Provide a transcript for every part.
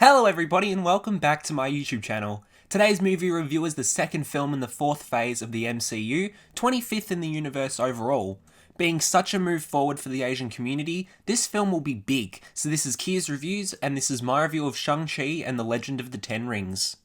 Hello everybody and welcome back to my YouTube channel. Today's movie review is the second film in the fourth phase of the MCU, 25th in the universe overall. Being such a move forward for the Asian community, this film will be big, so this is Kia's Reviews and this is my review of Shang-Chi and the Legend of the Ten Rings.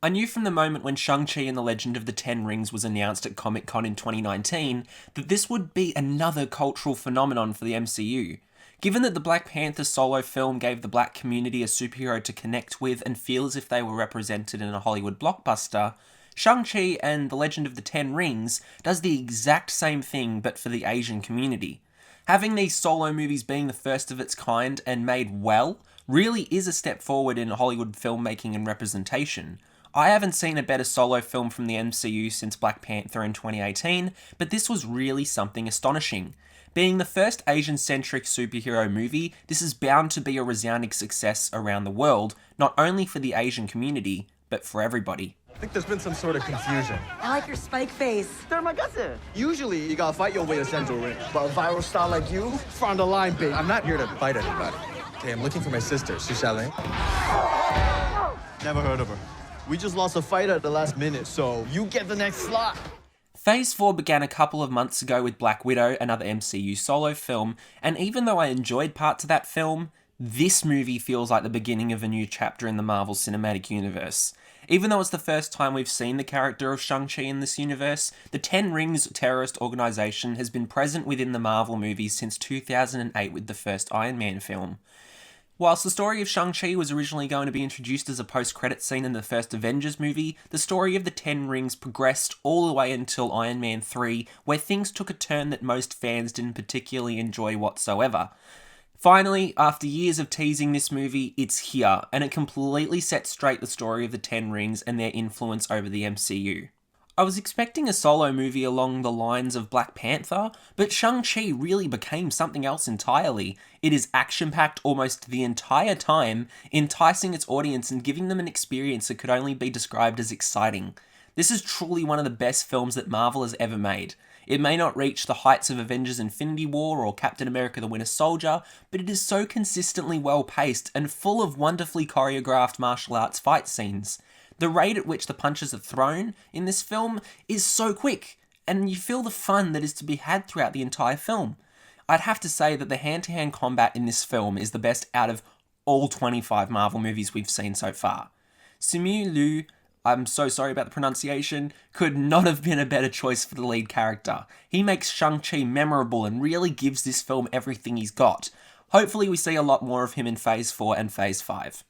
I knew from the moment when Shang-Chi and the Legend of the Ten Rings was announced at Comic-Con in 2019 that this would be another cultural phenomenon for the MCU. Given that the Black Panther solo film gave the black community a superhero to connect with and feel as if they were represented in a Hollywood blockbuster, Shang-Chi and the Legend of the Ten Rings does the exact same thing but for the Asian community. Having these solo movies being the first of its kind and made well really is a step forward in Hollywood filmmaking and representation. I haven't seen a better solo film from the MCU since Black Panther in 2018, but this was really something astonishing. Being the first Asian-centric superhero movie, this is bound to be a resounding success around the world, not only for the Asian community, but for everybody. I think there's been some sort of confusion. I like your spike face. Usually, you gotta fight your way to Central Ring. But a viral star like you, front of the line, babe. I'm not here to fight anybody. Okay, I'm looking for my sister, Shusha. Never heard of her. We just lost a fight at the last minute, so you get the next slot. Phase 4 began a couple of months ago with Black Widow, another MCU solo film, and even though I enjoyed parts of that film, this movie feels like the beginning of a new chapter in the Marvel Cinematic Universe. Even though it's the first time we've seen the character of Shang-Chi in this universe, the Ten Rings terrorist organization has been present within the Marvel movies since 2008 with the first Iron Man film. Whilst the story of Shang-Chi was originally going to be introduced as a post-credit scene in the first Avengers movie, the story of the Ten Rings progressed all the way until Iron Man 3, where things took a turn that most fans didn't particularly enjoy whatsoever. Finally, after years of teasing this movie, it's here, and it completely sets straight the story of the Ten Rings and their influence over the MCU. I was expecting a solo movie along the lines of Black Panther, but Shang-Chi really became something else entirely. It is action-packed almost the entire time, enticing its audience and giving them an experience that could only be described as exciting. This is truly one of the best films that Marvel has ever made. It may not reach the heights of Avengers Infinity War or Captain America the Winter Soldier, but it is so consistently well-paced and full of wonderfully choreographed martial arts fight scenes. The rate at which the punches are thrown in this film is so quick, and you feel the fun that is to be had throughout the entire film. I'd have to say that the hand-to-hand combat in this film is the best out of all 25 Marvel movies we've seen so far. Simu Liu, I'm so sorry about the pronunciation, could not have been a better choice for the lead character. He makes Shang-Chi memorable and really gives this film everything he's got. Hopefully we see a lot more of him in Phase 4 and Phase 5.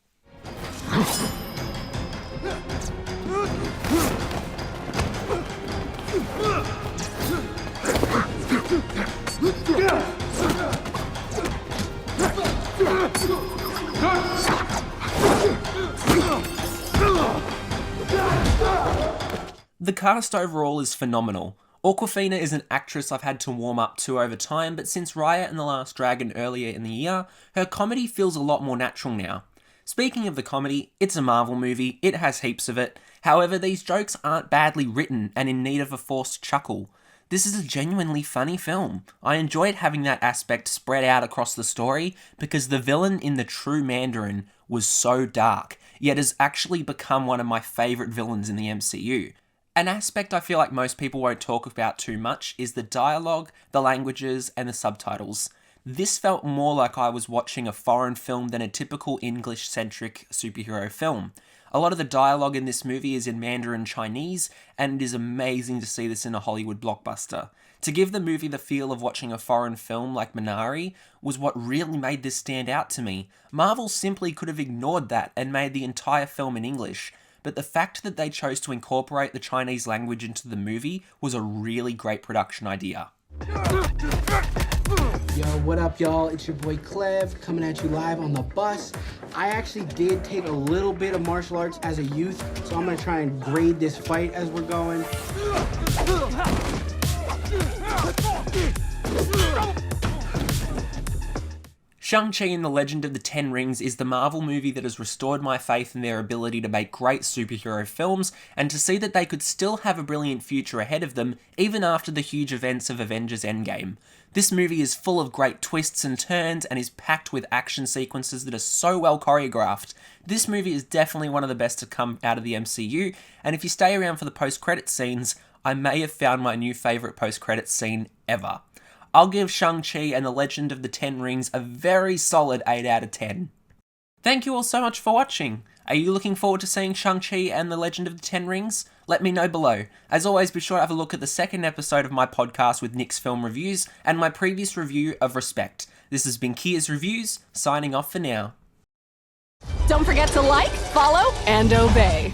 The cast overall is phenomenal. Awkwafina is an actress I've had to warm up to over time, but since Raya and the Last Dragon earlier in the year, her comedy feels a lot more natural now. Speaking of the comedy, it's a Marvel movie, it has heaps of it. However, these jokes aren't badly written and in need of a forced chuckle. This is a genuinely funny film. I enjoyed having that aspect spread out across the story because the villain in The True Mandarin was so dark, yet has actually become one of my favourite villains in the MCU. An aspect I feel like most people won't talk about too much is the dialogue, the languages, and the subtitles. This felt more like I was watching a foreign film than a typical English-centric superhero film. A lot of the dialogue in this movie is in Mandarin Chinese, and it is amazing to see this in a Hollywood blockbuster. To give the movie the feel of watching a foreign film like Minari was what really made this stand out to me. Marvel simply could have ignored that and made the entire film in English, but the fact that they chose to incorporate the Chinese language into the movie was a really great production idea. Yo, what up, y'all? It's your boy Clev coming at you live on the bus. I actually did take a little bit of martial arts as a youth, so I'm gonna try and grade this fight as we're going. Shang-Chi and the Legend of the Ten Rings is the Marvel movie that has restored my faith in their ability to make great superhero films, and to see that they could still have a brilliant future ahead of them, even after the huge events of Avengers Endgame. This movie is full of great twists and turns, and is packed with action sequences that are so well choreographed. This movie is definitely one of the best to come out of the MCU, and if you stay around for the post-credits scenes, I may have found my new favourite post-credits scene ever. I'll give Shang-Chi and the Legend of the Ten Rings a very solid 8 out of 10. Thank you all so much for watching. Are you looking forward to seeing Shang-Chi and the Legend of the Ten Rings? Let me know below. As always, be sure to have a look at the second episode of my podcast with Nick's Film Reviews and my previous review of Respect. This has been Kia's Reviews, signing off for now. Don't forget to like, follow, and obey.